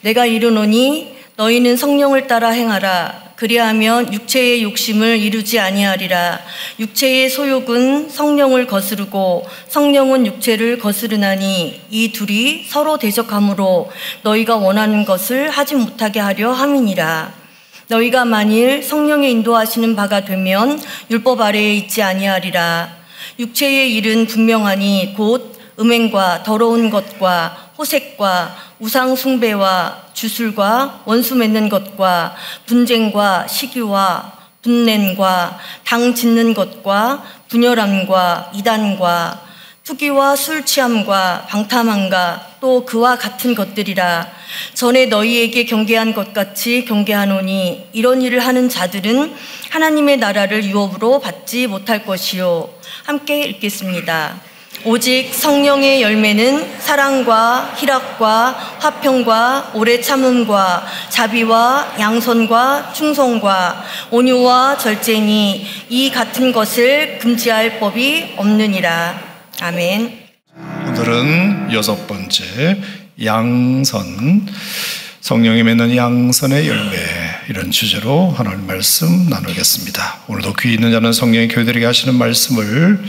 내가 이르노니 너희는 성령을 따라 행하라. 그리하면 육체의 욕심을 이루지 아니하리라. 육체의 소욕은 성령을 거스르고 성령은 육체를 거스르나니 이 둘이 서로 대적하므로 너희가 원하는 것을 하지 못하게 하려 함이니라. 너희가 만일 성령의 인도하시는 바가 되면 율법 아래에 있지 아니하리라. 육체의 일은 분명하니 곧 음행과 더러운 것과 호색과 우상 숭배와 주술과 원수 맺는 것과 분쟁과 시기와 분냄과 당 짓는 것과 분열함과 이단과 투기와 술 취함과 방탕함과 또 그와 같은 것들이라. 전에 너희에게 경계한 것 같이 경계하노니 이런 일을 하는 자들은 하나님의 나라를 유업으로 받지 못할 것이요. 함께 읽겠습니다. 오직 성령의 열매는 사랑과 희락과 화평과 오래 참음과 자비와 양선과 충성과 온유와 절제니 이 같은 것을 금지할 법이 없느니라. 아멘. 오늘은 6번째 양선, 성령이 맺는 양선의 열매, 이런 주제로 하나님 말씀 나누겠습니다. 오늘도 귀 있는 자는 성령이 교회들에게 하시는 말씀을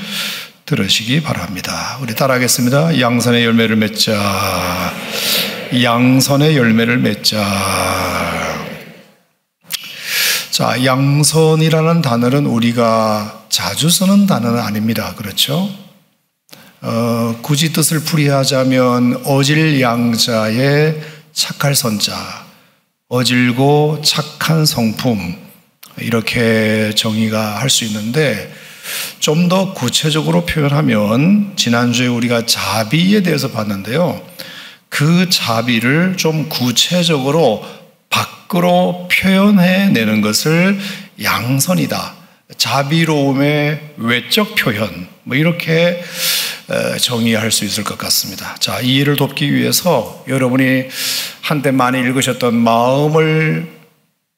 들으시기 바랍니다. 우리 따라하겠습니다. 양선의 열매를 맺자. 양선의 열매를 맺자. 자, 양선이라는 단어는 우리가 자주 쓰는 단어는 아닙니다. 그렇죠? 굳이 뜻을 풀이하자면 어질 양자의 착할 선자, 어질고 착한 성품, 이렇게 정의가 할 수 있는데, 좀 더 구체적으로 표현하면 지난주에 우리가 자비에 대해서 봤는데요, 그 자비를 좀 구체적으로 밖으로 표현해내는 것을 양선이다, 자비로움의 외적 표현, 이렇게 정의할 수 있을 것 같습니다. 자, 이 일을 돕기 위해서 여러분이 한때 많이 읽으셨던 마음을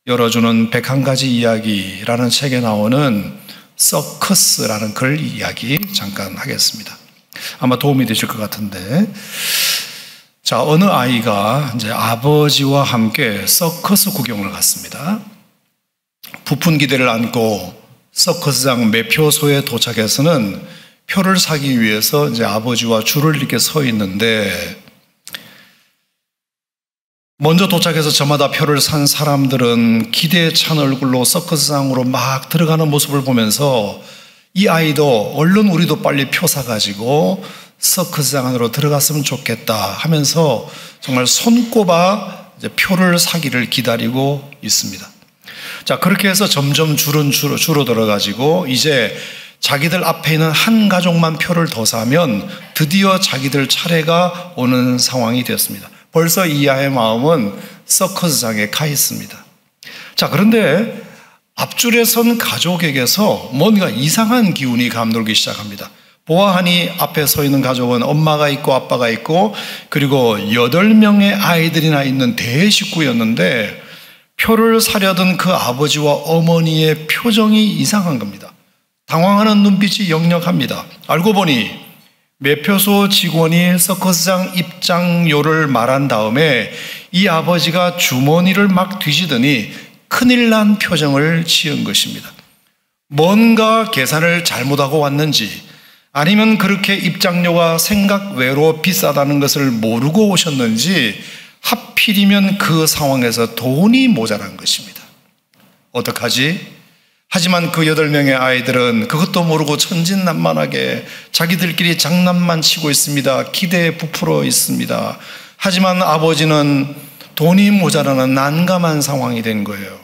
열어주는 101가지 이야기라는 책에 나오는 서커스라는 글 이야기 잠깐 하겠습니다. 아마 도움이 되실 것 같은데, 자, 어느 아이가 이제 아버지와 함께 서커스 구경을 갔습니다. 부푼 기대를 안고 서커스장 매표소에 도착해서는 표를 사기 위해서 이제 아버지와 줄을 이렇게 서 있는데, 먼저 도착해서 저마다 표를 산 사람들은 기대에 찬 얼굴로 서커스장으로 막 들어가는 모습을 보면서 이 아이도 얼른 우리도 빨리 표 사가지고 서커스장 안으로 들어갔으면 좋겠다 하면서 정말 손꼽아 이제 표를 사기를 기다리고 있습니다. 자, 그렇게 해서 점점 줄은 줄어들어가지고 이제 자기들 앞에 있는 한 가족만 표를 더 사면 드디어 자기들 차례가 오는 상황이 되었습니다. 벌써 이 아이의 마음은 서커스장에 가 있습니다. 자, 그런데 앞줄에 선 가족에게서 뭔가 이상한 기운이 감돌기 시작합니다. 보아하니 앞에 서 있는 가족은 엄마가 있고 아빠가 있고 그리고 8명의 아이들이나 있는 대식구였는데, 표를 사려던 그 아버지와 어머니의 표정이 이상한 겁니다. 당황하는 눈빛이 역력합니다. 알고 보니 매표소 직원이 서커스장 입장료를 말한 다음에 이 아버지가 주머니를 막 뒤지더니 큰일 난 표정을 지은 것입니다. 뭔가 계산을 잘못하고 왔는지, 아니면 그렇게 입장료가 생각 외로 비싸다는 것을 모르고 오셨는지, 하필이면 그 상황에서 돈이 모자란 것입니다. 어떡하지? 하지만 그 8명의 아이들은 그것도 모르고 천진난만하게 자기들끼리 장난만 치고 있습니다. 기대에 부풀어 있습니다. 하지만 아버지는 돈이 모자라는 난감한 상황이 된 거예요.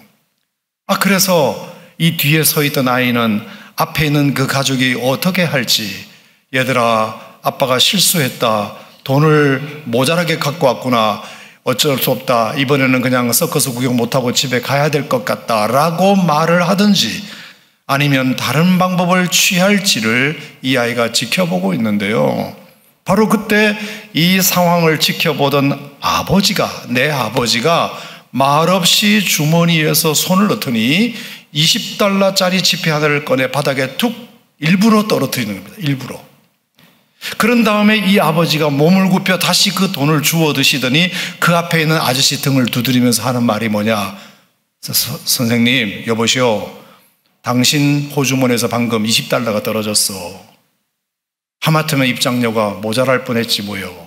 그래서 이 뒤에 서 있던 아이는 앞에 있는 그 가족이 어떻게 할지, 얘들아, 아빠가 실수했다. 돈을 모자라게 갖고 왔구나. 어쩔 수 없다. 이번에는 그냥 서커스 구경 못하고 집에 가야 될 것 같다. 라고 말을 하든지, 아니면 다른 방법을 취할지를 이 아이가 지켜보고 있는데요. 바로 그때 이 상황을 지켜보던 내 아버지가 말없이 주머니에서 손을 넣더니 $20짜리 지폐 하나를 꺼내 바닥에 툭 일부러 떨어뜨리는 겁니다. 일부러. 그런 다음에 이 아버지가 몸을 굽혀 다시 그 돈을 주워 드시더니 그 앞에 있는 아저씨 등을 두드리면서 하는 말이 뭐냐? 선생님, 여보시오. 당신 호주머니에서 방금 20달러가 떨어졌어. 하마터면 입장료가 모자랄 뻔했지 뭐요.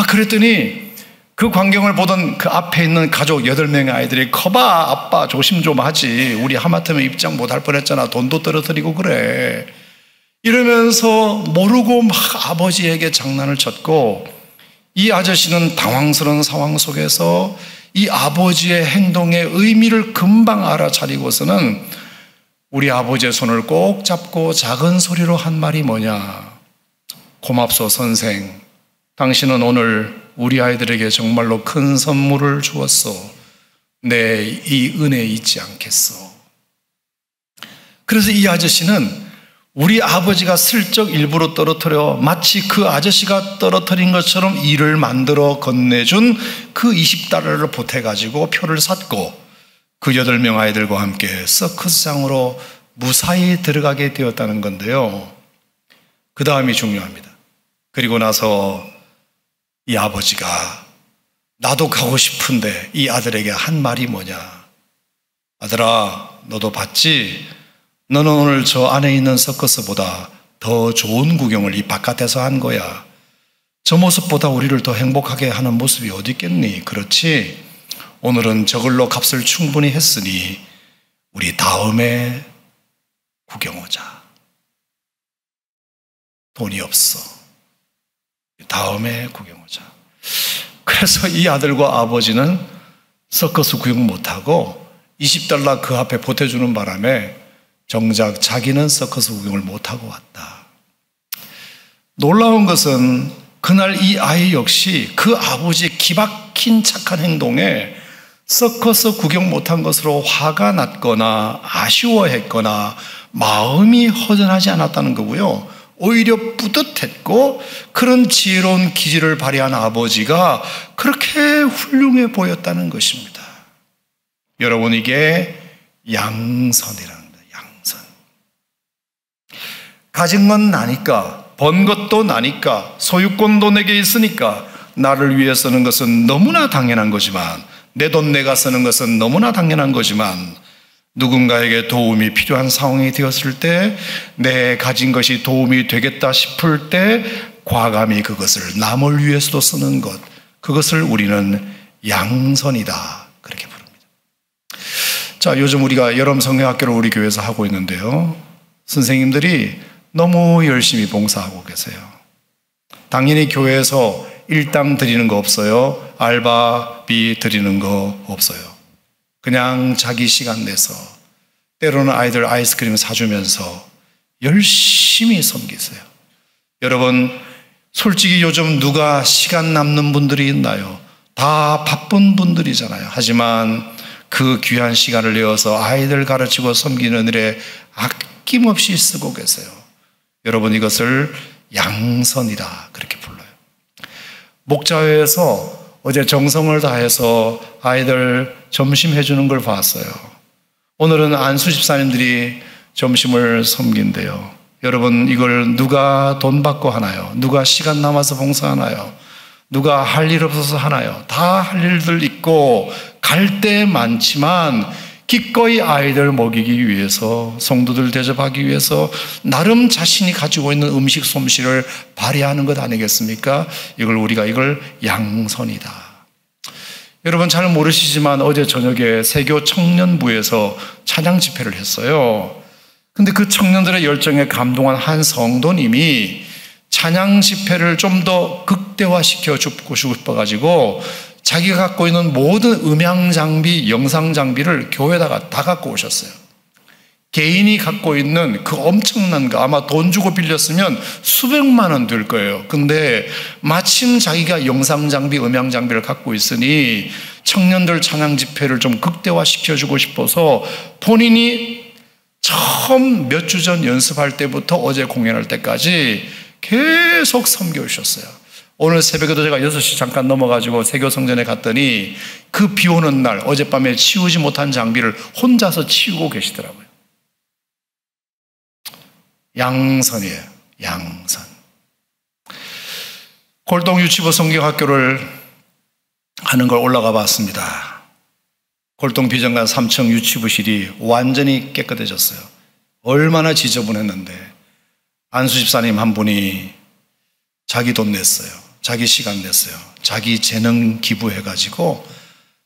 그랬더니 그 광경을 보던 그 앞에 있는 가족 8명의 아이들이 커봐 아빠 조심 좀 하지. 우리 하마터면 입장 못할 뻔했잖아. 돈도 떨어뜨리고 그래. 이러면서 모르고 막 아버지에게 장난을 쳤고, 이 아저씨는 당황스러운 상황 속에서 이 아버지의 행동의 의미를 금방 알아차리고서는 우리 아버지의 손을 꼭 잡고 작은 소리로 한 말이 뭐냐? 고맙소 선생. 당신은 오늘 우리 아이들에게 정말로 큰 선물을 주었소. 내 이 은혜 잊지 않겠소. 그래서 이 아저씨는 우리 아버지가 슬쩍 일부러 떨어뜨려 마치 그 아저씨가 떨어뜨린 것처럼 일을 만들어 건네준 그 20달러를 보태가지고 표를 샀고 그 8명 아이들과 함께 서커스장으로 무사히 들어가게 되었다는 건데요. 그 다음이 중요합니다. 그리고 나서 이 아버지가 나도 가고 싶은데 이 아들에게 한 말이 뭐냐? 아들아, 너도 봤지? 너는 오늘 저 안에 있는 서커스보다 더 좋은 구경을 이 바깥에서 한 거야. 저 모습보다 우리를 더 행복하게 하는 모습이 어디 있겠니? 그렇지? 오늘은 저걸로 값을 충분히 했으니 우리 다음에 구경 오자. 돈이 없어. 다음에 구경 오자. 그래서 이 아들과 아버지는 서커스 구경 못하고 20달러 그 앞에 보태주는 바람에 정작 자기는 서커스 구경을 못하고 왔다. 놀라운 것은 그날 이 아이 역시 그 아버지의 기막힌 착한 행동에 서커스 구경 못한 것으로 화가 났거나 아쉬워했거나 마음이 허전하지 않았다는 거고요. 오히려 뿌듯했고 그런 지혜로운 기질을 발휘한 아버지가 그렇게 훌륭해 보였다는 것입니다. 여러분, 이게 양선이라는 거예요. 양선. 가진 건 나니까, 번 것도 나니까, 소유권도 내게 있으니까 나를 위해 쓰는 것은 너무나 당연한 거지만, 내 돈 내가 쓰는 것은 너무나 당연한 거지만, 누군가에게 도움이 필요한 상황이 되었을 때, 내 가진 것이 도움이 되겠다 싶을 때 과감히 그것을 남을 위해서도 쓰는 것, 그것을 우리는 양선이다, 그렇게 부릅니다. 자, 요즘 우리가 여름 성경학교를 우리 교회에서 하고 있는데요, 선생님들이 너무 열심히 봉사하고 계세요. 당연히 교회에서 일당 드리는 거 없어요. 알바비 드리는 거 없어요. 그냥 자기 시간 내서, 때로는 아이들 아이스크림 사주면서 열심히 섬기세요. 여러분, 솔직히 요즘 누가 시간 남는 분들이 있나요? 다 바쁜 분들이잖아요. 하지만 그 귀한 시간을 내어서 아이들 가르치고 섬기는 일에 아낌없이 쓰고 계세요. 여러분, 이것을 양선이다, 그렇게 불러요. 목자회에서 어제 정성을 다해서 아이들 점심 해주는 걸 봤어요. 오늘은 안수 집사님들이 점심을 섬긴대요. 여러분, 이걸 누가 돈 받고 하나요? 누가 시간 남아서 봉사하나요? 누가 할 일 없어서 하나요? 다 할 일들 있고 갈 때 많지만 기꺼이 아이들 먹이기 위해서, 성도들 대접하기 위해서 나름 자신이 가지고 있는 음식 솜씨를 발휘하는 것 아니겠습니까? 이걸 양선이다. 여러분, 잘 모르시지만 어제 저녁에 세교 청년부에서 찬양 집회를 했어요. 근데 그 청년들의 열정에 감동한 한 성도님이 찬양 집회를 좀 더 극대화시켜 주고 싶어가지고 자기가 갖고 있는 모든 음향 장비, 영상 장비를 교회에다가 다 갖고 오셨어요. 개인이 갖고 있는 그 엄청난 거, 아마 돈 주고 빌렸으면 수백만 원 될 거예요. 근데 마침 자기가 영상 장비, 음향 장비를 갖고 있으니 청년들 찬양 집회를 좀 극대화시켜주고 싶어서 본인이 처음 몇 주 전 연습할 때부터 어제 공연할 때까지 계속 섬겨오셨어요. 오늘 새벽에도 제가 6시 잠깐 넘어가지고 세교성전에 갔더니 그 비 오는 날 어젯밤에 치우지 못한 장비를 혼자서 치우고 계시더라고요. 양선이에요. 양선. 골동 유치부 성경학교를 하는 걸 올라가 봤습니다. 골동 비정관 3층 유치부실이 완전히 깨끗해졌어요. 얼마나 지저분했는데 안수 집사님 한 분이 자기 돈 냈어요. 자기 시간 냈어요. 자기 재능 기부해가지고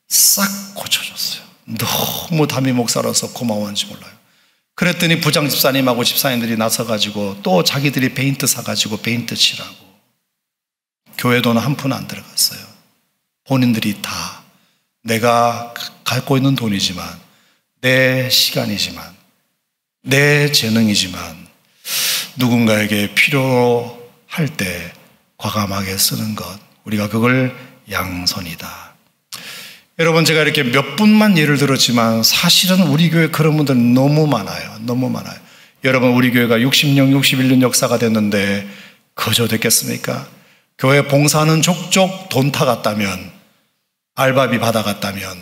싹 고쳐줬어요. 너무 담임 목사로서 고마웠는지 몰라요. 그랬더니 부장 집사님하고 집사님들이 나서가지고 또 자기들이 페인트 사가지고 페인트 칠하고, 교회 돈 한 푼 안 들어갔어요. 본인들이 다 내가 갖고 있는 돈이지만, 내 시간이지만, 내 재능이지만 누군가에게 필요할 때 과감하게 쓰는 것, 우리가 그걸 양선이다. 여러분, 제가 이렇게 몇 분만 예를 들었지만 사실은 우리 교회 그런 분들 너무 많아요. 너무 많아요. 여러분, 우리 교회가 60년, 61년 역사가 됐는데 거저 됐겠습니까? 교회 봉사하는 족족 돈 타갔다면, 알바비 받아갔다면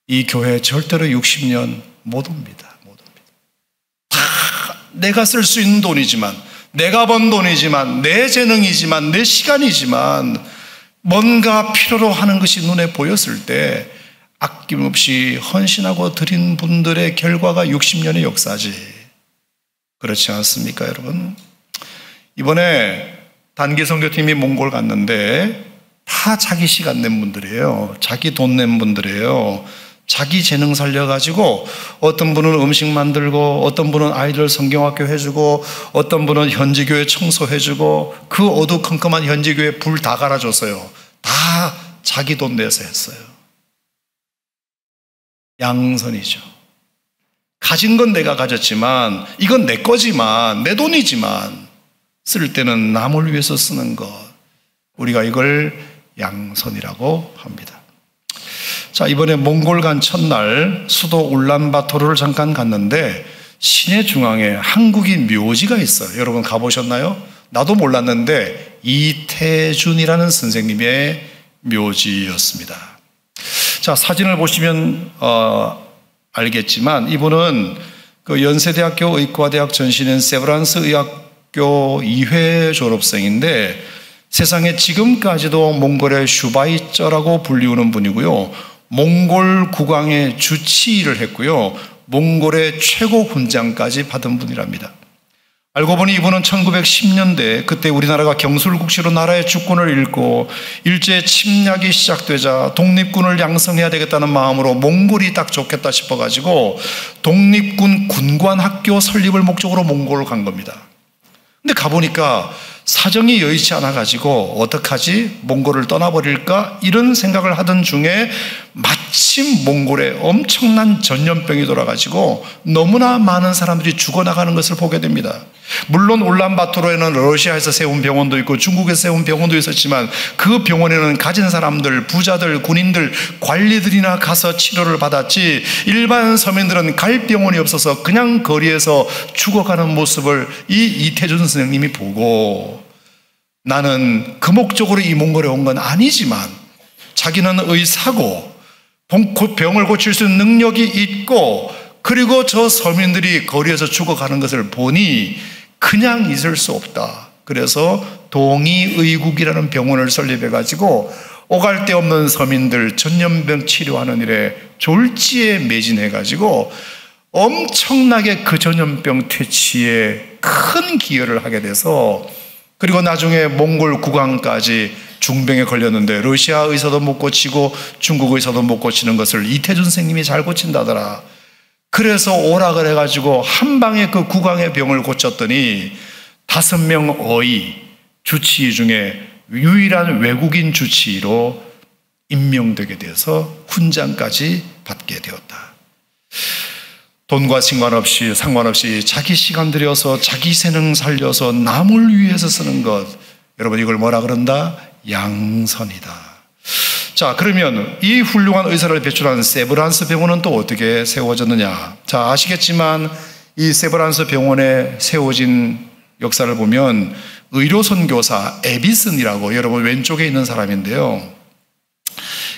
이 교회 절대로 60년 못 옵니다. 못 옵니다. 다 내가 쓸 수 있는 돈이지만, 내가 번 돈이지만, 내 재능이지만, 내 시간이지만 뭔가 필요로 하는 것이 눈에 보였을 때 아낌없이 헌신하고 드린 분들의 결과가 60년의 역사지. 그렇지 않습니까, 여러분? 이번에 단기 선교팀이 몽골 갔는데 다 자기 시간 낸 분들이에요. 자기 돈 낸 분들이에요. 자기 재능 살려가지고 어떤 분은 음식 만들고, 어떤 분은 아이들 성경학교 해주고, 어떤 분은 현지교회 청소해주고, 그 어두컴컴한 현지교회 불 다 갈아줬어요. 다 자기 돈 내서 했어요. 양선이죠. 가진 건 내가 가졌지만, 이건 내 거지만, 내 돈이지만 쓸 때는 남을 위해서 쓰는 것, 우리가 이걸 양선이라고 합니다. 자, 이번에 몽골 간 첫날 수도 울란바토르를 잠깐 갔는데 시내 중앙에 한국인 묘지가 있어요. 여러분 가보셨나요? 나도 몰랐는데 이태준이라는 선생님의 묘지였습니다. 자, 사진을 보시면 알겠지만 이분은 그 연세대학교 의과대학 전신인 세브란스 의학교 2회 졸업생인데 세상에 지금까지도 몽골의 슈바이쩌라고 불리우는 분이고요. 몽골 국왕의 주치의를 했고요. 몽골의 최고 훈장까지 받은 분이랍니다. 알고 보니 이분은 1910년대 그때 우리나라가 경술국시로 나라의 주권을 잃고 일제 침략이 시작되자 독립군을 양성해야 되겠다는 마음으로 몽골이 딱 좋겠다 싶어가지고 독립군 군관학교 설립을 목적으로 몽골을 간 겁니다. 근데 가보니까 사정이 여의치 않아가지고 어떡하지? 몽골을 떠나버릴까? 이런 생각을 하던 중에 마침 몽골에 엄청난 전염병이 돌아가지고 너무나 많은 사람들이 죽어나가는 것을 보게 됩니다. 물론 울란바토르에는 러시아에서 세운 병원도 있고 중국에서 세운 병원도 있었지만 그 병원에는 가진 사람들, 부자들, 군인들, 관리들이나 가서 치료를 받았지 일반 서민들은 갈 병원이 없어서 그냥 거리에서 죽어가는 모습을 이 이태준 선생님이 보고, 나는 그 목적으로 이 몽골에 온 건 아니지만 자기는 의사고 병을 고칠 수 있는 능력이 있고, 그리고 저 서민들이 거리에서 죽어가는 것을 보니 그냥 있을 수 없다. 그래서 동의의국이라는 병원을 설립해가지고 오갈 데 없는 서민들 전염병 치료하는 일에 졸지에 매진해가지고 엄청나게 그 전염병 퇴치에 큰 기여를 하게 돼서, 그리고 나중에 몽골 국왕까지 중병에 걸렸는데 러시아 의사도 못 고치고 중국 의사도 못 고치는 것을 이태준 선생님이 잘 고친다더라. 그래서 오락을 해가지고 한 방에 그 국왕의 병을 고쳤더니 5명 어이 주치의 중에 유일한 외국인 주치의로 임명되게 돼서 훈장까지 받게 되었다. 돈과 상관없이 자기 시간 들여서 자기 재능 살려서 남을 위해서 쓰는 것, 여러분 이걸 뭐라 그런다? 양선이다. 자, 그러면 이 훌륭한 의사를 배출한 세브란스 병원은 또 어떻게 세워졌느냐? 자, 아시겠지만 이 세브란스 병원에 세워진 역사를 보면 의료 선교사 에비슨이라고, 여러분 왼쪽에 있는 사람인데요,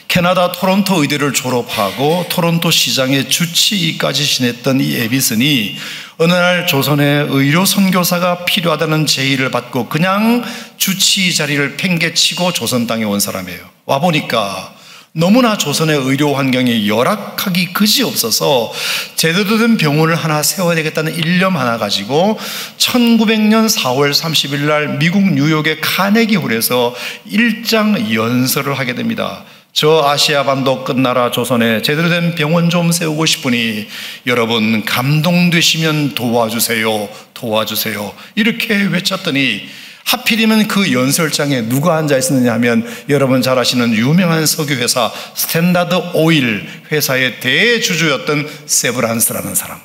캐나다 토론토 의대를 졸업하고 토론토 시장의 주치의까지 지냈던 이 에비슨이 어느 날 조선의 의료 선교사가 필요하다는 제의를 받고 그냥 주치의 자리를 팽개치고 조선 땅에 온 사람이에요. 와보니까 너무나 조선의 의료 환경이 열악하기 그지없어서 제대로 된 병원을 하나 세워야 되겠다는 일념 하나 가지고 1900년 4월 30일 날 미국 뉴욕의 카네기홀에서 일장 연설을 하게 됩니다. 저 아시아 반도 끝나라 조선에 제대로 된 병원 좀 세우고 싶으니 여러분 감동되시면 도와주세요. 도와주세요. 이렇게 외쳤더니 하필이면 그 연설장에 누가 앉아 있었느냐 하면 여러분 잘 아시는 유명한 석유회사 스탠다드 오일 회사의 대주주였던 세브란스라는 사람.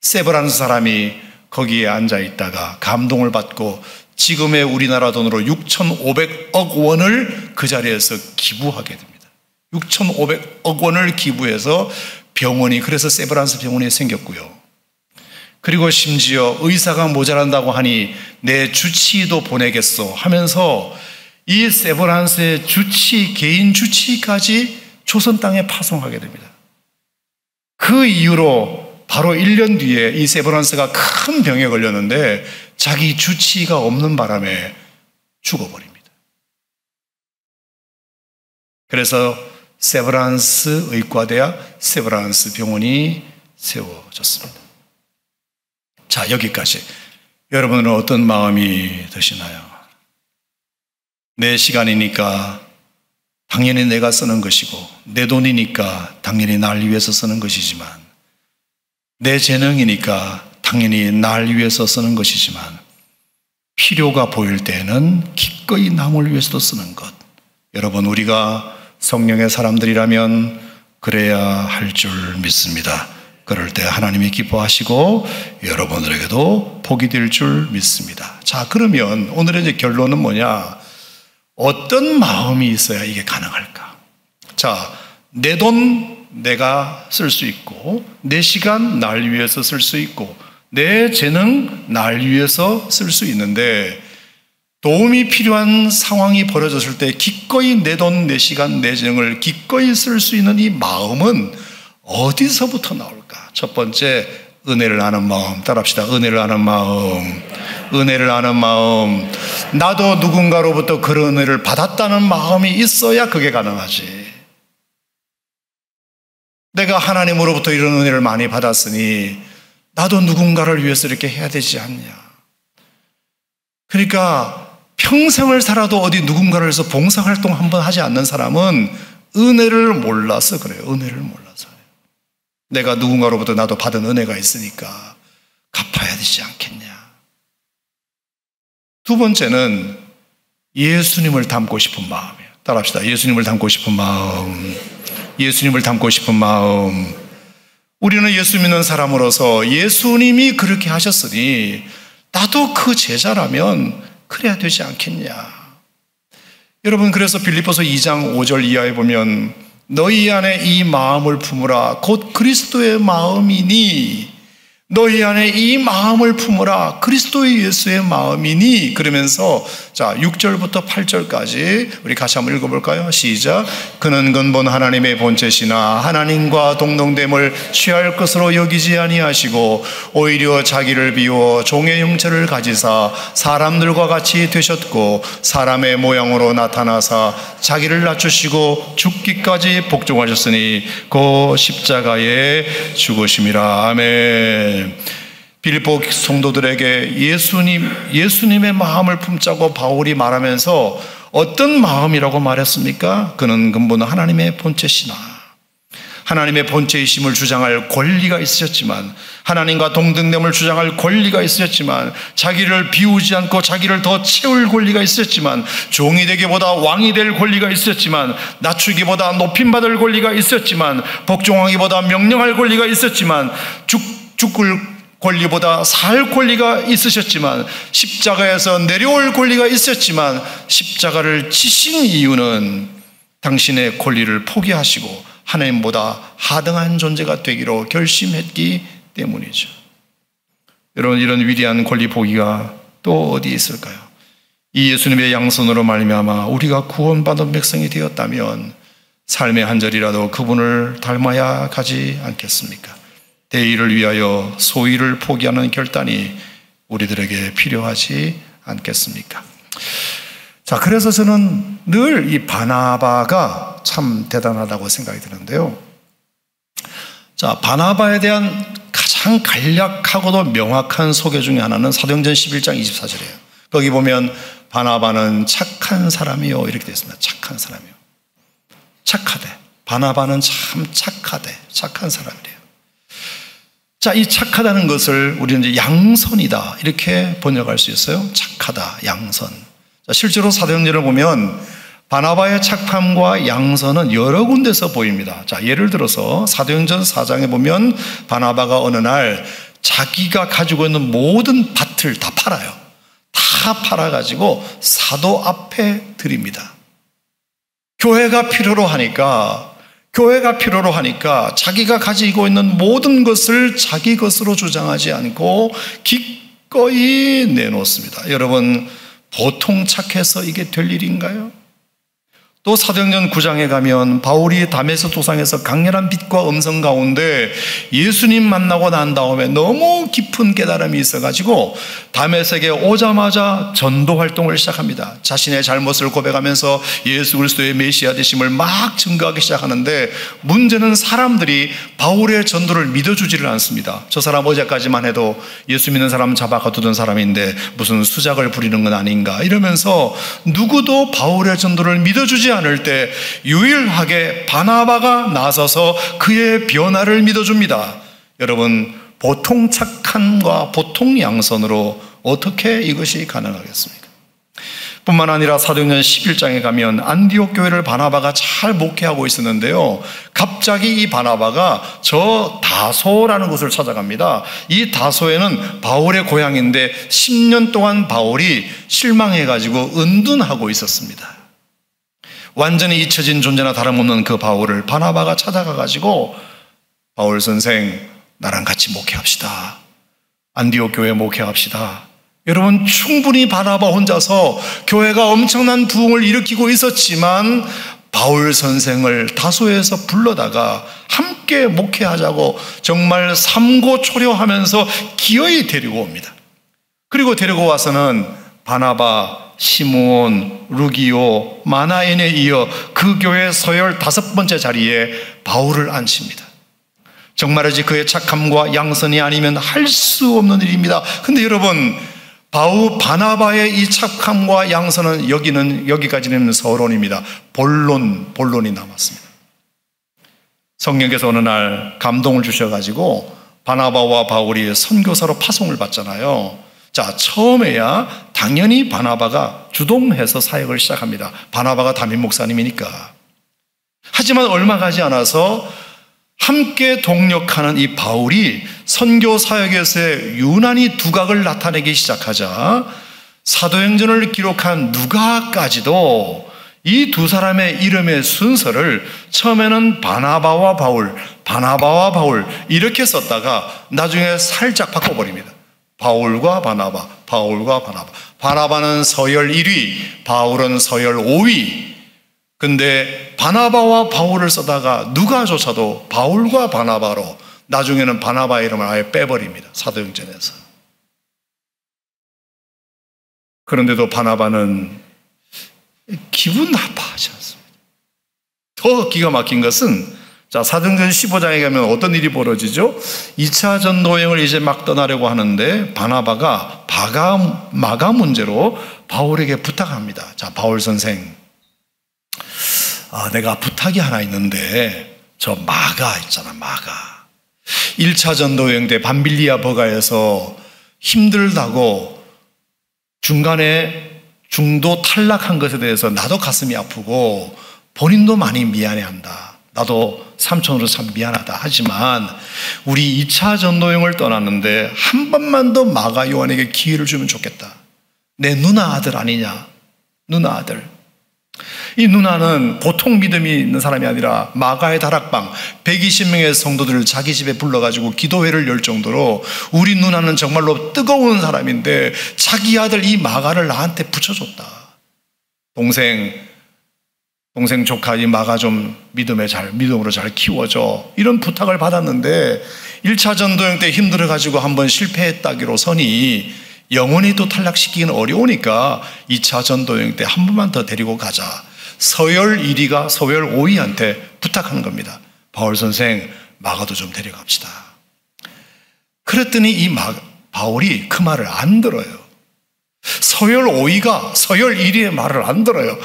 세브란스 사람이 거기에 앉아 있다가 감동을 받고 지금의 우리나라 돈으로 6,500억 원을 그 자리에서 기부하게 됩니다. 6,500억 원을 기부해서 병원이, 그래서 세브란스 병원이 생겼고요. 그리고 심지어 의사가 모자란다고 하니 내 주치의도 보내겠소 하면서 이 세브란스의 개인 주치의까지 조선 땅에 파송하게 됩니다. 그 이후로 바로 1년 뒤에 이 세브란스가 큰 병에 걸렸는데 자기 주치의가 없는 바람에 죽어버립니다. 그래서 세브란스 의과대학 세브란스 병원이 세워졌습니다. 자, 여기까지. 여러분은 어떤 마음이 드시나요? 내 시간이니까 당연히 내가 쓰는 것이고 내 돈이니까 당연히 날 위해서 쓰는 것이지만 내 재능이니까 당연히 날 위해서 쓰는 것이지만 필요가 보일 때에는 기꺼이 남을 위해서도 쓰는 것. 여러분, 우리가 성령의 사람들이라면 그래야 할 줄 믿습니다. 그럴 때 하나님이 기뻐하시고 여러분들에게도 복이 될 줄 믿습니다. 자, 그러면 오늘의 이제 결론은 뭐냐? 어떤 마음이 있어야 이게 가능할까? 자, 내 돈 내가 쓸 수 있고 내 시간 날 위해서 쓸 수 있고 내 재능 날 위해서 쓸 수 있는데 도움이 필요한 상황이 벌어졌을 때 기꺼이 내 돈, 내 시간, 내 재능을 기꺼이 쓸 수 있는 이 마음은 어디서부터 나올까? 첫 번째, 은혜를 아는 마음. 따라합시다. 은혜를 아는 마음. 은혜를 아는 마음. 나도 누군가로부터 그런 은혜를 받았다는 마음이 있어야 그게 가능하지. 내가 하나님으로부터 이런 은혜를 많이 받았으니 나도 누군가를 위해서 이렇게 해야 되지 않냐. 그러니까 평생을 살아도 어디 누군가를 위해서 봉사활동 한번 하지 않는 사람은 은혜를 몰라서 그래요. 은혜를 몰라서. 내가 누군가로부터 나도 받은 은혜가 있으니까 갚아야 되지 않겠냐. 두 번째는 예수님을 닮고 싶은 마음이에요. 따라합시다. 예수님을 닮고 싶은 마음. 예수님을 닮고 싶은 마음. 우리는 예수 믿는 사람으로서 예수님이 그렇게 하셨으니 나도 그 제자라면 그래야 되지 않겠냐. 여러분, 그래서 빌립보서 2장 5절 이하에 보면 너희 안에 이 마음을 품으라 곧 그리스도의 마음이니, 너희 안에 이 마음을 품으라 그리스도의 예수의 마음이니, 그러면서 자 6절부터 8절까지 우리 같이 한번 읽어볼까요? 시작. 그는 근본 하나님의 본체시나 하나님과 동등됨을 취할 것으로 여기지 아니하시고 오히려 자기를 비워 종의 형체를 가지사 사람들과 같이 되셨고 사람의 모양으로 나타나사 자기를 낮추시고 죽기까지 복종하셨으니 그 십자가에 죽으심이라. 아멘. 빌립보 성도들에게 예수님의 마음을 품자고 바울이 말하면서 어떤 마음이라고 말했습니까? 그는 근본 하나님의 본체시나, 하나님의 본체이심을 주장할 권리가 있으셨지만, 하나님과 동등됨을 주장할 권리가 있으셨지만, 자기를 비우지 않고 자기를 더 채울 권리가 있으셨지만, 종이 되기보다 왕이 될 권리가 있었지만, 낮추기보다 높임받을 권리가 있었지만, 복종하기보다 명령할 권리가 있었지만, 죽을 권리보다 살 권리가 있으셨지만, 십자가에서 내려올 권리가 있었지만, 십자가를 지신 이유는 당신의 권리를 포기하시고 하나님보다 하등한 존재가 되기로 결심했기 때문이죠. 여러분, 이런 위대한 권리 포기가 또 어디 있을까요? 이 예수님의 양손으로 말미암아 우리가 구원받은 백성이 되었다면 삶의 한 절이라도 그분을 닮아야 가지 않겠습니까? 대의를 위하여 소의를 포기하는 결단이 우리들에게 필요하지 않겠습니까? 자, 그래서 저는 늘 이 바나바가 참 대단하다고 생각이 드는데요. 자, 바나바에 대한 가장 간략하고도 명확한 소개 중에 하나는 사도행전 11장 24절이에요. 거기 보면 바나바는 착한 사람이요 이렇게 되어 있습니다. 착한 사람이요. 착하대. 바나바는 참 착하대. 착한 사람이래요. 자, 이 착하다는 것을 우리는 이제 양선이다 이렇게 번역할 수 있어요. 착하다, 양선. 자, 실제로 사도행전을 보면 바나바의 착함과 양선은 여러 군데서 보입니다. 자, 예를 들어서 사도행전 4장에 보면 바나바가 어느 날 자기가 가지고 있는 모든 밭을 다 팔아요. 다 팔아가지고 사도 앞에 드립니다. 교회가 필요로 하니까 자기가 가지고 있는 모든 것을 자기 것으로 주장하지 않고 기꺼이 내놓습니다. 여러분, 보통 착해서 이게 될 일인가요? 또 사도행전 9장에 가면 바울이 다메섹 도상에서 강렬한 빛과 음성 가운데 예수님 만나고 난 다음에 너무 깊은 깨달음이 있어가지고 다메섹에 오자마자 전도 활동을 시작합니다. 자신의 잘못을 고백하면서 예수 그리스도의 메시아 되심을 막 증거하기 시작하는데, 문제는 사람들이 바울의 전도를 믿어주지를 않습니다. 저 사람 어제까지만 해도 예수 믿는 사람 잡아가두던 사람인데 무슨 수작을 부리는 건 아닌가 이러면서 누구도 바울의 전도를 믿어주지 않을 때 유일하게 바나바가 나서서 그의 변화를 믿어줍니다. 여러분, 보통 착함과 보통 양선으로 어떻게 이것이 가능하겠습니까? 뿐만 아니라 사도행전 11장에 가면 안디옥 교회를 바나바가 잘 목회하고 있었는데요, 갑자기 이 바나바가 저 다소라는 곳을 찾아갑니다. 이 다소에는 바울의 고향인데 10년 동안 바울이 실망해가지고 은둔하고 있었습니다. 완전히 잊혀진 존재나 다름없는 그 바울을 바나바가 찾아가가지고, 바울 선생, 나랑 같이 목회합시다. 안디옥 교회 목회합시다. 여러분, 충분히 바나바 혼자서 교회가 엄청난 부흥을 일으키고 있었지만 바울 선생을 다소에서 불러다가 함께 목회하자고 정말 삼고초려하면서 기어이 데리고 옵니다. 그리고 데리고 와서는 바나바, 시므온, 루기오, 마나엔에 이어 그 교회 서열 5번째 자리에 바울을 앉힙니다. 정말이지 그의 착함과 양선이 아니면 할 수 없는 일입니다. 근데 여러분, 바나바의 이 착함과 양선은 여기까지는 서론입니다. 본론이 남았습니다. 성령께서 어느 날 감동을 주셔가지고 바나바와 바울이 선교사로 파송을 받잖아요. 자, 처음에야 당연히 바나바가 주동해서 사역을 시작합니다. 바나바가 담임 목사님이니까. 하지만 얼마 가지 않아서 함께 동력하는 이 바울이 선교 사역에서의 유난히 두각을 나타내기 시작하자 사도행전을 기록한 누가까지도 이 두 사람의 이름의 순서를 처음에는 바나바와 바울 이렇게 썼다가 나중에 살짝 바꿔버립니다. 바울과 바나바. 바나바는 서열 1위, 바울은 서열 5위. 근데 바나바와 바울을 쓰다가 누가조차도 바울과 바나바로 나중에는 바나바의 이름을 아예 빼버립니다. 사도행전에서. 그런데도 바나바는 기분 나빠하지 않습니다. 더 기가 막힌 것은, 자, 사도행전 15장에 가면 어떤 일이 벌어지죠? 2차 전도여행을 이제 막 떠나려고 하는데 바나바가 마가 문제로 바울에게 부탁합니다. 자, 바울 선생, 내가 부탁이 하나 있는데 저 마가 있잖아, 마가. 1차 전도여행 때 밤빌리아 버가에서 힘들다고 중간에 중도 탈락한 것에 대해서 나도 가슴이 아프고 본인도 많이 미안해한다. 나도 삼촌으로 참 미안하다. 하지만 우리 2차 전도여행을 떠났는데 한 번만 더 마가 요한에게 기회를 주면 좋겠다. 내 누나 아들 아니냐? 누나 아들. 이 누나는 보통 믿음이 있는 사람이 아니라 마가의 다락방 120명의 성도들을 자기 집에 불러가지고 기도회를 열 정도로 우리 누나는 정말로 뜨거운 사람인데 자기 아들 이 마가를 나한테 붙여줬다. 동생, 동생 조카 이 마가 좀 믿음으로 잘 키워줘. 이런 부탁을 받았는데 1차 전도여행 때 힘들어가지고 한번 실패했다기로서니 영원히 또 탈락시키기는 어려우니까 2차 전도여행 때 한 번만 더 데리고 가자. 서열 1위가 서열 5위한테 부탁하는 겁니다. 바울 선생, 마가도 좀 데려갑시다. 그랬더니 바울이 그 말을 안 들어요. 서열 5위가 서열 1위의 말을 안 들어요.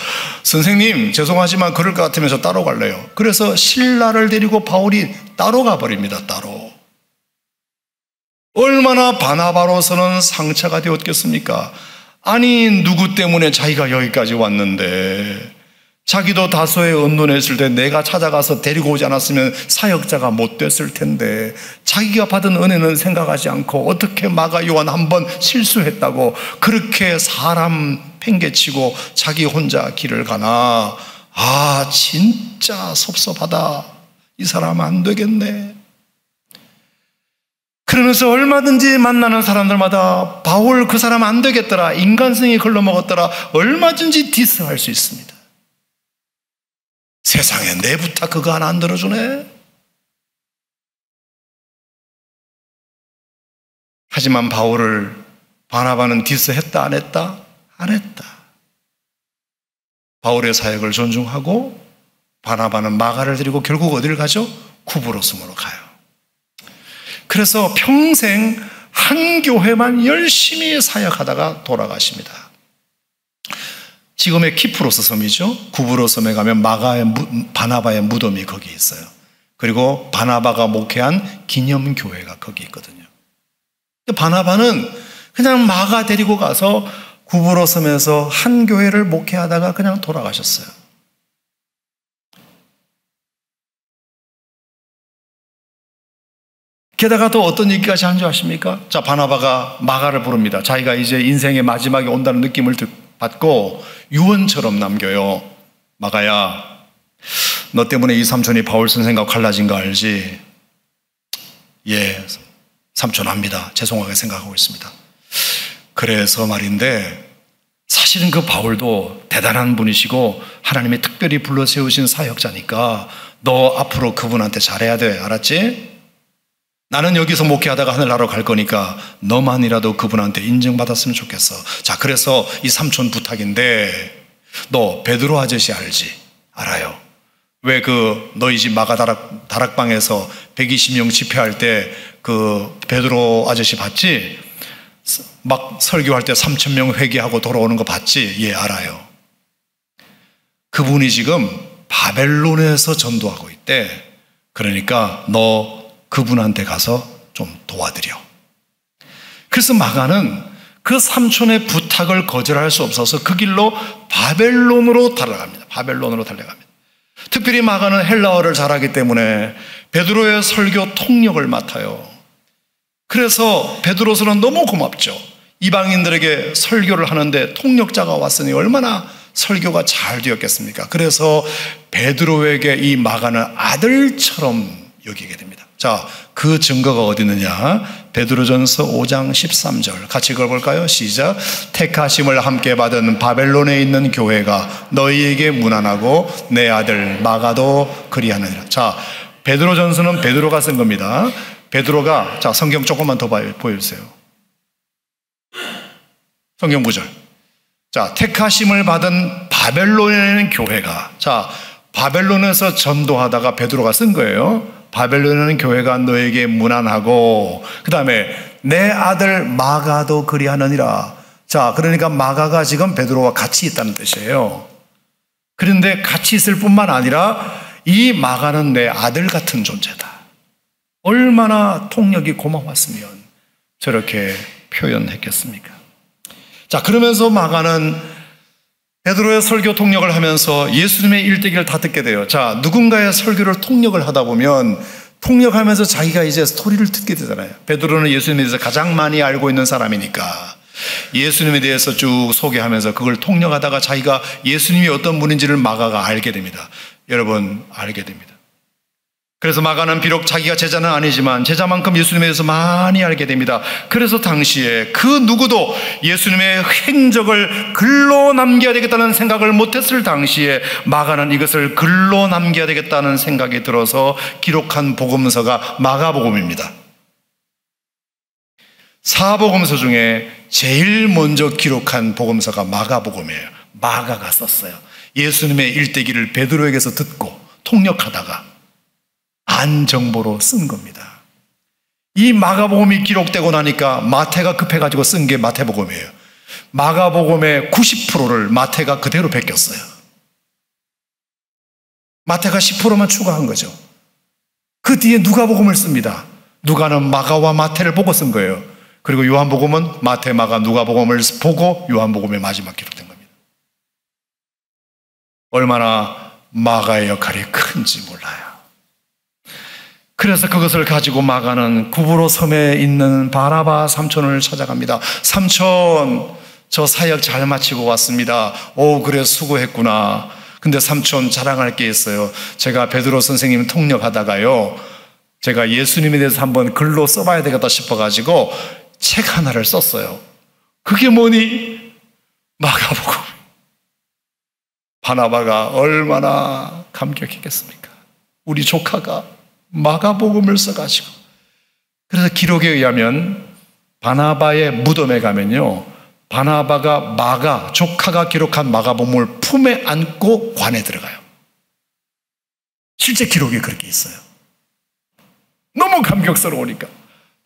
선생님, 죄송하지만 그럴 것 같으면 저 따로 갈래요. 그래서 신라를 데리고 바울이 따로 가버립니다. 따로. 얼마나 바나바로서는 상처가 되었겠습니까? 아니, 누구 때문에 자기가 여기까지 왔는데, 자기도 다소에 언론했을 때 내가 찾아가서 데리고 오지 않았으면 사역자가 못 됐을 텐데, 자기가 받은 은혜는 생각하지 않고 어떻게 마가 요한 한번 실수했다고 그렇게 사람 팽개치고 자기 혼자 길을 가나. 아, 진짜 섭섭하다. 이 사람 안 되겠네. 그러면서 얼마든지 만나는 사람들마다 바울 그 사람 안 되겠더라, 인간성이 글러먹었더라, 얼마든지 디스할 수 있습니다. 세상에 내 부탁 그거 하나 안 들어주네. 하지만 바나바는 디스했다 안 했다? 안 했다. 바울의 사역을 존중하고 바나바는 마가를 데리고 결국 어디를 가죠? 쿠브로스으로 가요. 그래서 평생 한 교회만 열심히 사역하다가 돌아가십니다. 지금의 키프로스 섬이죠. 구브로 섬에 가면 바나바의 무덤이 거기 있어요. 그리고 바나바가 목회한 기념교회가 거기 있거든요. 바나바는 그냥 마가 데리고 가서 구브로 섬에서 한 교회를 목회하다가 그냥 돌아가셨어요. 게다가 또 어떤 얘기까지 한 줄 아십니까? 자, 바나바가 마가를 부릅니다. 자기가 이제 인생의 마지막에 온다는 느낌을 받고 유언처럼 남겨요. 마가야, 너 때문에 이 삼촌이 바울 선생과 갈라진 거 알지? 예, 삼촌 압니다. 죄송하게 생각하고 있습니다. 그래서 말인데, 사실은 그 바울도 대단한 분이시고 하나님이 특별히 불러세우신 사역자니까 너 앞으로 그분한테 잘해야 돼. 알았지? 나는 여기서 목회하다가 하늘나라로 갈 거니까 너만이라도 그분한테 인정받았으면 좋겠어. 자, 그래서 이 삼촌 부탁인데, 너 베드로 아저씨 알지? 알아요. 왜 너희 집 마가 다락방에서 120명 집회할 때 그 베드로 아저씨 봤지? 막 설교할 때 3,000명 회개하고 돌아오는 거 봤지? 예, 알아요. 그분이 지금 바벨론에서 전도하고 있대. 그러니까 너 그분한테 가서 좀 도와드려. 그래서 마가는 그 삼촌의 부탁을 거절할 수 없어서 그 길로 바벨론으로 달려갑니다. 바벨론으로 달려갑니다. 특별히 마가는 헬라어를 잘하기 때문에 베드로의 설교 통역을 맡아요. 그래서 베드로서는 너무 고맙죠. 이방인들에게 설교를 하는데 통역자가 왔으니 얼마나 설교가 잘 되었겠습니까? 그래서 베드로에게 이 마가는 아들처럼 여기게 됩니다. 자, 그 증거가 어디 있느냐? 베드로전서 5장 13절 같이 읽어볼까요? 시작. 택하심을 함께 받은 바벨론에 있는 교회가 너희에게 문안하고 내 아들 마가도 그리하느니라. 자, 베드로전서는 베드로가 쓴 겁니다. 베드로가, 자, 성경 조금만 더 보여주세요. 성경 구절. 자, 택하심을 받은 바벨론에 있는 교회가, 자, 바벨론에서 전도하다가 베드로가 쓴 거예요. 바벨론에는 교회가 너에게 문안하고, 그 다음에 내 아들 마가도 그리하느니라. 자, 그러니까 마가가 지금 베드로와 같이 있다는 뜻이에요. 그런데 같이 있을 뿐만 아니라 이 마가는 내 아들 같은 존재다. 얼마나 통역이 고마웠으면 저렇게 표현했겠습니까? 자, 그러면서 마가는 베드로의 설교 통역을 하면서 예수님의 일대기를 다 듣게 돼요. 자, 누군가의 설교를 통역을 하다 보면 통역하면서 자기가 이제 스토리를 듣게 되잖아요. 베드로는 예수님에 대해서 가장 많이 알고 있는 사람이니까 예수님에 대해서 쭉 소개하면서 그걸 통역하다가 자기가 예수님이 어떤 분인지를 마가가 알게 됩니다. 여러분, 알게 됩니다. 그래서 마가는 비록 자기가 제자는 아니지만 제자만큼 예수님에 대해서 많이 알게 됩니다. 그래서 당시에 그 누구도 예수님의 행적을 글로 남겨야 되겠다는 생각을 못했을 당시에 마가는 이것을 글로 남겨야 되겠다는 생각이 들어서 기록한 복음서가 마가복음입니다. 사복음서 중에 제일 먼저 기록한 복음서가 마가복음이에요. 마가가 썼어요. 예수님의 일대기를 베드로에게서 듣고 통역하다가 안정보로 쓴 겁니다. 이 마가복음이 기록되고 나니까 마태가 급해가지고 쓴 게 마태복음이에요. 마가복음의 90%를 마태가 그대로 베꼈어요. 마태가 10%만 추가한 거죠. 그 뒤에 누가복음을 씁니다. 누가는 마가와 마태를 보고 쓴 거예요. 그리고 요한복음은 마태, 마가, 누가복음을 보고 요한복음의 마지막 기록된 겁니다. 얼마나 마가의 역할이 큰지 몰라요. 그래서 그것을 가지고 마가는 구브로 섬에 있는 바나바 삼촌을 찾아갑니다. 삼촌, 저 사역 잘 마치고 왔습니다. 오, 그래, 수고했구나. 근데 삼촌, 자랑할 게 있어요. 제가 베드로 선생님 통역하다가요, 제가 예수님에 대해서 한번 글로 써봐야 되겠다 싶어가지고 책 하나를 썼어요. 그게 뭐니? 마가복음. 바나바가 얼마나 감격했겠습니까? 우리 조카가 마가복음을 써가지고. 그래서 기록에 의하면 바나바의 무덤에 가면요, 바나바가 마가, 조카가 기록한 마가복음을 품에 안고 관에 들어가요. 실제 기록이 그렇게 있어요. 너무 감격스러우니까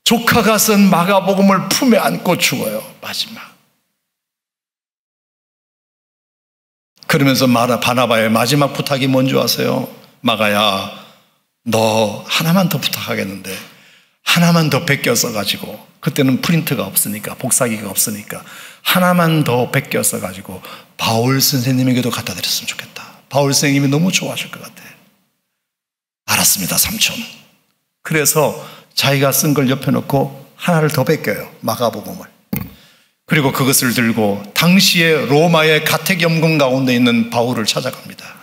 조카가 쓴 마가복음을 품에 안고 죽어요, 마지막. 그러면서 바나바의 마지막 부탁이 뭔지 아세요? 마가야, 너 하나만 더 부탁하겠는데 하나만 더 베껴 써가지고, 그때는 프린트가 없으니까, 복사기가 없으니까 하나만 더 베껴 써가지고 바울 선생님에게도 갖다 드렸으면 좋겠다. 바울 선생님이 너무 좋아하실 것 같아. 알았습니다, 삼촌. 그래서 자기가 쓴 걸 옆에 놓고 하나를 더 베껴요, 마가복음을. 그리고 그것을 들고 당시에 로마의 가택연금 가운데 있는 바울을 찾아갑니다.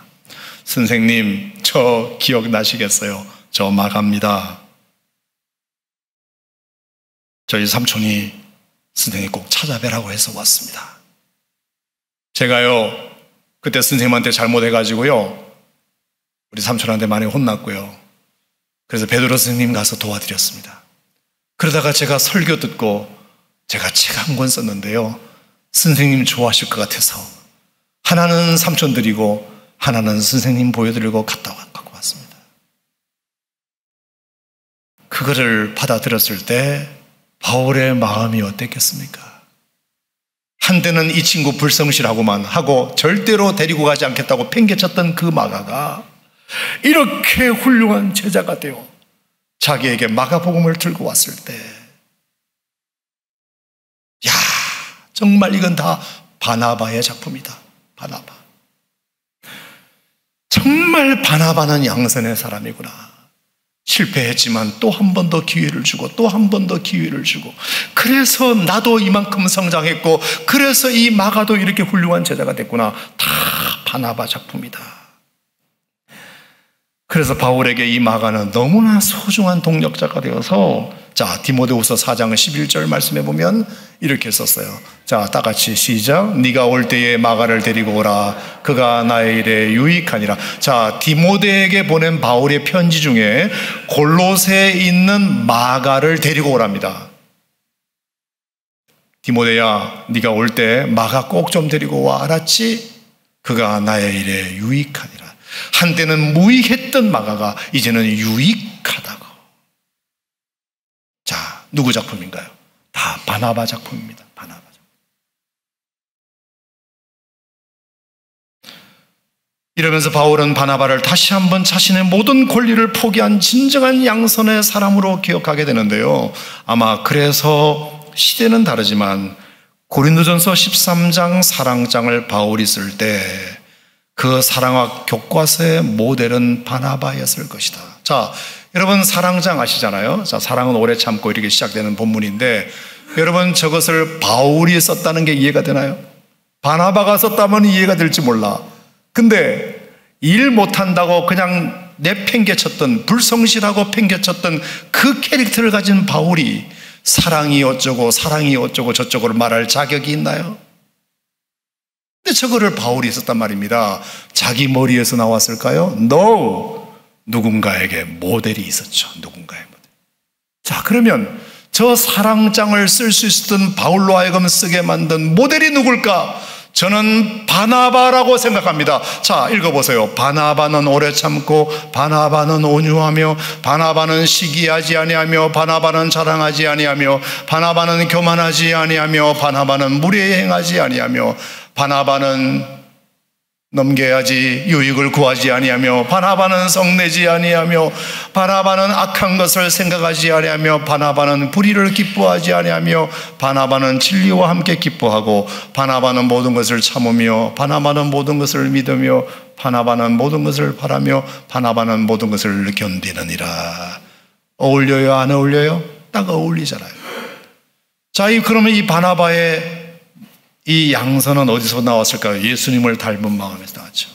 선생님, 저 기억나시겠어요? 저 마가입니다. 저희 삼촌이 선생님 꼭 찾아뵈라고 해서 왔습니다. 제가요, 그때 선생님한테 잘못해가지고요, 우리 삼촌한테 많이 혼났고요. 그래서 베드로 선생님 가서 도와드렸습니다. 그러다가 제가 설교 듣고 제가 책 한 권 썼는데요, 선생님 좋아하실 것 같아서 하나는 삼촌 드리고 하나는 선생님 보여드리고 갖고 왔습니다. 그거를 받아들였을 때 바울의 마음이 어땠겠습니까? 한때는 이 친구 불성실하고만 하고 절대로 데리고 가지 않겠다고 팽개쳤던 그 마가가 이렇게 훌륭한 제자가 되어 자기에게 마가복음을 들고 왔을 때, 야, 정말 이건 다 바나바의 작품이다. 바나바. 정말 바나바는 양선의 사람이구나. 실패했지만 또 한 번 더 기회를 주고 또 한 번 더 기회를 주고, 그래서 나도 이만큼 성장했고 그래서 이 마가도 이렇게 훌륭한 제자가 됐구나. 다 바나바 작품이다. 그래서 바울에게 이 마가는 너무나 소중한 동력자가 되어서, 자, 디모데후서 4장 11절 말씀해 보면 이렇게 썼어요. 자, 다 같이 시작. 네가 올 때에 마가를 데리고 오라. 그가 나의 일에 유익하니라. 자, 디모데에게 보낸 바울의 편지 중에 골로새에 있는 마가를 데리고 오랍니다. 디모데야, 네가 올 때 마가 꼭 좀 데리고 와. 알았지? 그가 나의 일에 유익하니라. 한때는 무익했던 마가가 이제는 유익하다고. 자, 누구 작품인가요? 다 바나바 작품입니다. 바나바 작품. 이러면서 바울은 바나바를 다시 한번 자신의 모든 권리를 포기한 진정한 양선의 사람으로 기억하게 되는데요, 아마 그래서 시대는 다르지만 고린도전서 13장 사랑장을 바울이 쓸 때 그 사랑학 교과서의 모델은 바나바였을 것이다. 자, 여러분 사랑장 아시잖아요. 자, 사랑은 오래 참고 이렇게 시작되는 본문인데, 여러분 저것을 바울이 썼다는 게 이해가 되나요? 바나바가 썼다면 이해가 될지 몰라. 근데 일 못한다고 그냥 내팽개쳤던, 불성실하고 팽개쳤던 그 캐릭터를 가진 바울이 사랑이 어쩌고 사랑이 어쩌고 저쩌고를 말할 자격이 있나요? 근데 저거를 바울이 썼단 말입니다. 자기 머리에서 나왔을까요? No! 누군가에게 모델이 있었죠. 누군가의 모델. 자, 그러면 저 사랑장을 쓸 수 있었던 바울로 하여금 쓰게 만든 모델이 누굴까? 저는 바나바라고 생각합니다. 자, 읽어보세요. 바나바는 오래 참고, 바나바는 온유하며, 바나바는 시기하지 아니하며, 바나바는 자랑하지 아니하며, 바나바는 교만하지 아니하며, 바나바는 무례히 행하지 아니하며, 바나바는 넘겨야지 유익을 구하지 아니하며, 바나바는 성내지 아니하며, 바나바는 악한 것을 생각하지 아니하며, 바나바는 불의를 기뻐하지 아니하며, 바나바는 진리와 함께 기뻐하고, 바나바는 모든 것을 참으며, 바나바는 모든 것을 믿으며, 바나바는 모든 것을 바라며, 바나바는 모든 것을 견디느니라. 어울려요? 안 어울려요? 딱 어울리잖아요. 자, 그러면 이 바나바의 이 양선은 어디서 나왔을까요? 예수님을 닮은 마음에서 나왔죠.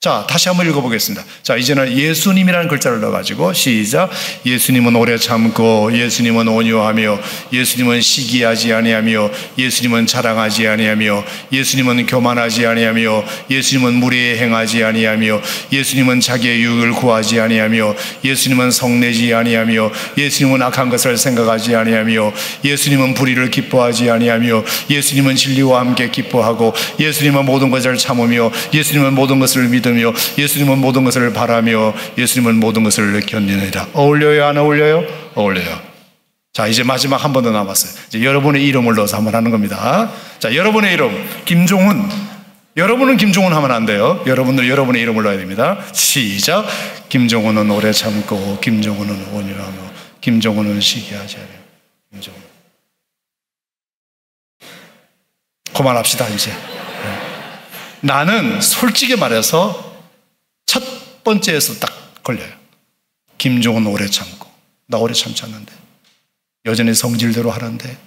자, 다시 한번 읽어보겠습니다. 자, 이제는 예수님이라는 글자를 넣어가지고 시작. 예수님은 오래 참고, 예수님은 온유하며, 예수님은 시기하지 아니하며, 예수님은 자랑하지 아니하며, 예수님은 교만하지 아니하며, 예수님은 무례히 행하지 아니하며, 예수님은 자기의 유익을 구하지 아니하며, 예수님은 성내지 아니하며, 예수님은 악한 것을 생각하지 아니하며, 예수님은 불의를 기뻐하지 아니하며, 예수님은 진리와 함께 기뻐하고, 예수님은 모든 것을 참으며, 예수님은 모든 것을 믿으며, 예수님은 모든 것을 바라며, 예수님은 모든 것을 견디느니라. 어울려요? 안 어울려요? 어울려요. 자, 이제 마지막 한 번 더 남았어요. 이제 여러분의 이름을 넣어서 한번 하는 겁니다. 자, 여러분의 이름 김종훈. 여러분은 김종훈 하면 안 돼요. 여러분들 여러분의 이름을 넣어야 됩니다. 시작. 김종훈은 오래 참고, 김종훈은 온유하며, 김종훈은 시기하지 않아요. 김종훈. 그만합시다 이제. 나는 솔직히 말해서 첫 번째에서 딱 걸려요. 김종훈 오래 참고. 나 오래 참지 않는데, 여전히 성질대로 하는데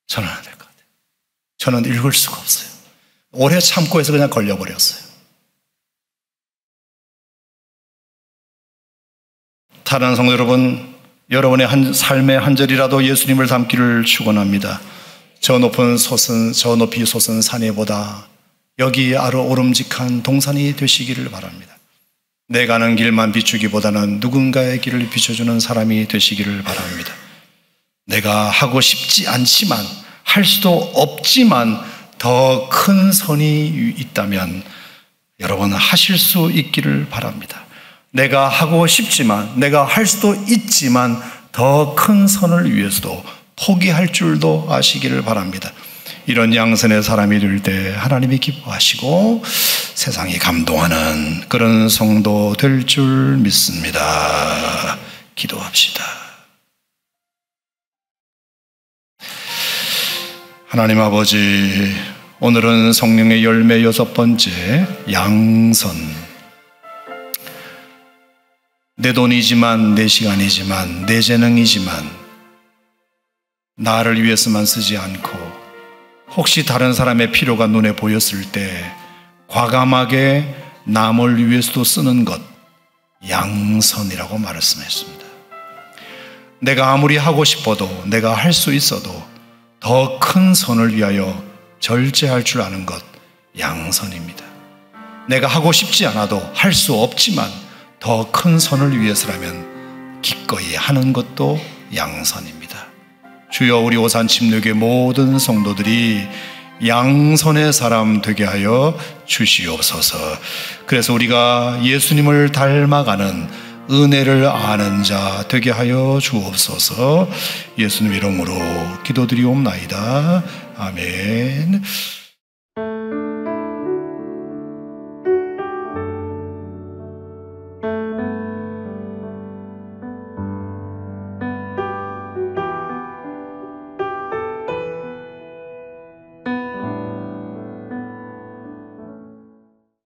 저는 안 될 것 같아요. 저는 읽을 수가 없어요. 오래 참고 해서 그냥 걸려버렸어요. 사랑하는 성도 여러분, 여러분의 삶의 한 절이라도 예수님을 닮기를 축원합니다. 저 높이 솟은 산에보다 여기 오름직한 동산이 되시기를 바랍니다. 내 가는 길만 비추기보다는 누군가의 길을 비춰주는 사람이 되시기를 바랍니다. 내가 하고 싶지 않지만, 할 수도 없지만 더 큰 선이 있다면 여러분 하실 수 있기를 바랍니다. 내가 하고 싶지만, 내가 할 수도 있지만 더 큰 선을 위해서도 포기할 줄도 아시기를 바랍니다. 이런 양선의 사람이 될 때 하나님이 기뻐하시고 세상이 감동하는 그런 성도 될 줄 믿습니다. 기도합시다. 하나님 아버지, 오늘은 성령의 열매 6번째 양선. 내 돈이지만, 내 시간이지만, 내 재능이지만 나를 위해서만 쓰지 않고, 혹시 다른 사람의 필요가 눈에 보였을 때 과감하게 남을 위해서도 쓰는 것, 양선이라고 말씀했습니다. 내가 아무리 하고 싶어도, 내가 할 수 있어도 더 큰 선을 위하여 절제할 줄 아는 것, 양선입니다. 내가 하고 싶지 않아도, 할 수 없지만 더 큰 선을 위해서라면 기꺼이 하는 것도 양선입니다. 주여, 우리 오산 침례교회 모든 성도들이 양선의 사람 되게 하여 주시옵소서. 그래서 우리가 예수님을 닮아가는 은혜를 아는 자 되게 하여 주옵소서. 예수님 이름으로 기도드리옵나이다. 아멘.